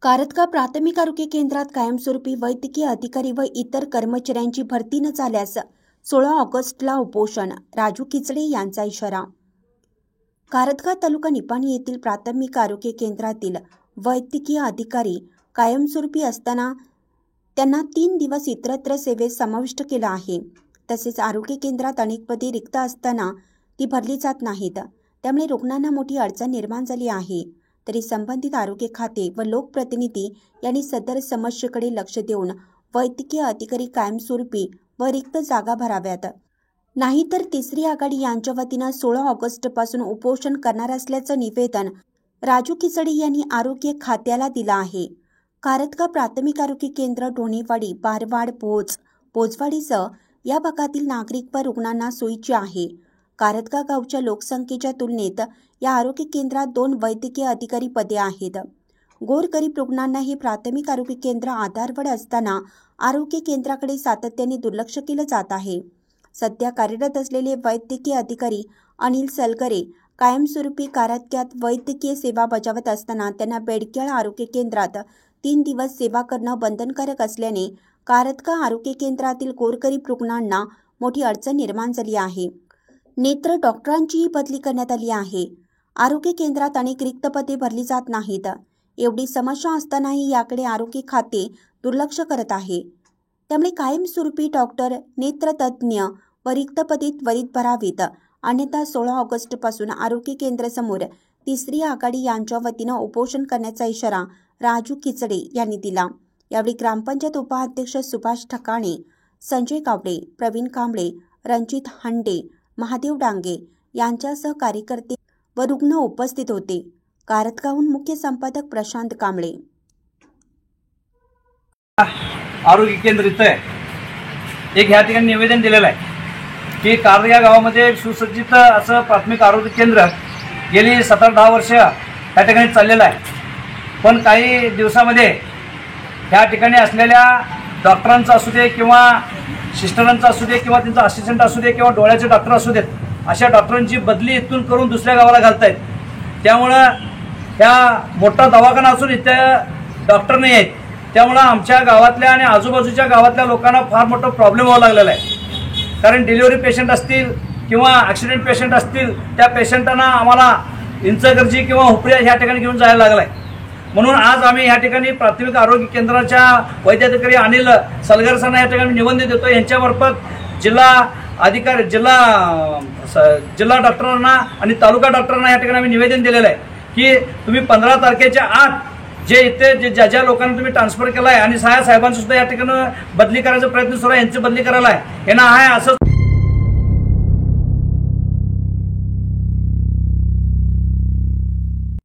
कारतगाव प्राथमिक आरोग्य केंद्रात कायमस्वरूपी वैद्यकीय अधिकारी व इतर कर्मचाऱ्यांची भरती न झाल्यास 16 ऑगस्टला उपोषण, राजू खिचडे यांचा इशारा। कारतगाव तालुका निपाणी येथील प्राथमिक आरोग्य केंद्रातील वैद्यकीय अधिकारी कायमस्वरूपी असताना त्यांना 3 दिवस इतरत्र सेवेत समाविष्ट केला आहे। तसेच आरोग्य केंद्रात अनेक पदे रिक्त असताना ती भरली जात नाहीत, त्यामुळे रुग्णांना मोठी अडचण निर्माण झाली आहे। तरी संबंधित आरोग्य खाते व लोकप्रतिनिधी यांनी सदर समस्येकडे लक्ष देऊन वैद्यकीय अधिकारी कायमस्वरूपी व रिक्त जागा भराव्यात, नाहीतर तिसरी आघाडी यांच्या वतीने 16 ऑगस्टपासून उपोषण करणार असल्याचं निवेदन राजू खिचडे यांनी आरोग्य खात्याला दिलं आहे। कारतगाव प्राथमिक आरोग्य केंद्र ढोणेवाडी, बारवाड, पोचवाडीसह या भागातील नागरिक व रुग्णांना सोयीचे आहे। कारतगाव गावच्या लोकसंख्येच्या तुलनेत या आरोग्य केंद्रात 2 वैद्यकीय अधिकारी पदे आहेत। गोरगरीब रुग्णांना हे प्राथमिक आरोग्य केंद्र आधारवड असताना आरोग्य केंद्राकडे सातत्याने दुर्लक्ष केलं जात आहे। सध्या कार्यरत असलेले वैद्यकीय अधिकारी अनिल सलगरे कायमस्वरूपी कारतगावात वैद्यकीय सेवा बजावत असताना त्यांना बेडकेळ आरोग्य केंद्रात 3 दिवस सेवा करणं बंधनकारक असल्याने कारतगाव आरोग्य केंद्रातील गोरगरीब रुग्णांना मोठी अडचण निर्माण झाली आहे। नेत्र डॉक्टरांचीही बदली करण्यात आली आहे। आरोग्य केंद्रात अनेक रिक्त पदे भरली जात नाहीत। एवढी समस्या असतानाही याकडे आरोग्य खाते दुर्लक्ष करत आहे। त्यामुळे कायमस्वरूपी डॉक्टर, नेत्रतज्ञ व रिक्त पदे त्वरित भरावीत, अन्यथा 16 ऑगस्टपासून आरोग्य केंद्रासमोर तिसरी आघाडी यांच्या वतीनं उपोषण करण्याचा इशारा राजू खिचडे यांनी दिला। यावेळी ग्रामपंचायत उपाध्यक्ष सुभाष ठकाणे, संजय गावडे, प्रवीण कांबळे, रणजित हांडे, महादेव डांगे यांच्यासह कार्यकर्ते व रुग्ण उपस्थित होते। कारतगावहून मुख्य संपादक प्रशांत कांबळे। आरोग्य केंद्र इथं एक ह्या ठिकाणी निवेदन दिलेलं आहे की कारतगाव गावामध्ये सुसज्जित असं प्राथमिक आरोग्य केंद्र गेली 17-10 वर्ष ह्या ठिकाणी चाललेलं आहे। पण काही दिवसामध्ये ह्या ठिकाणी असलेल्या डॉक्टरांचं असू दे किंवा सिस्टरांचं असू दे किंवा त्यांचा असिस्टंट असू दे किंवा डोळ्याचे डॉक्टर असू देत, अशा डॉक्टरांची बदली इथून करून दुसऱ्या गावाला घालतायत। त्यामुळं ह्या मोठा दवाखाना असून इथे डॉक्टर नाही आहेत, त्यामुळं आमच्या गावातल्या आणि आजूबाजूच्या गावातल्या लोकांना फार मोठा प्रॉब्लेम व्हावा लागलेला आहे। कारण डिलिव्हरी पेशंट असतील किंवा ॲक्सिडेंट पेशंट असतील, त्या पेशंटांना आम्हाला इंचगर्जी किंवा हुपऱ्या ह्या ठिकाणी घेऊन जायला लागला आहे। म्हणून आज आम्ही ह्या ठिकाणी प्राथमिक आरोग्य केंद्राच्या वैद्याधिकारी अनिल सलगर सरांना या ठिकाणी निवेदन देतो। यांच्यामार्फत जिल्हा अधिकारी, जिल्हा डॉक्टरांना आणि तालुका डॉक्टरांना या ठिकाणी आम्ही निवेदन दिलेलं आहे की तुम्ही 15 तारखेच्या आत जे इथे ज्या लोकांना तुम्ही ट्रान्सफर केला आहे आणि साहेबांचं सुद्धा या ठिकाणी बदली करायचा प्रयत्न सुरू आहे, यांची बदली करायला आहे, यांना आहे असं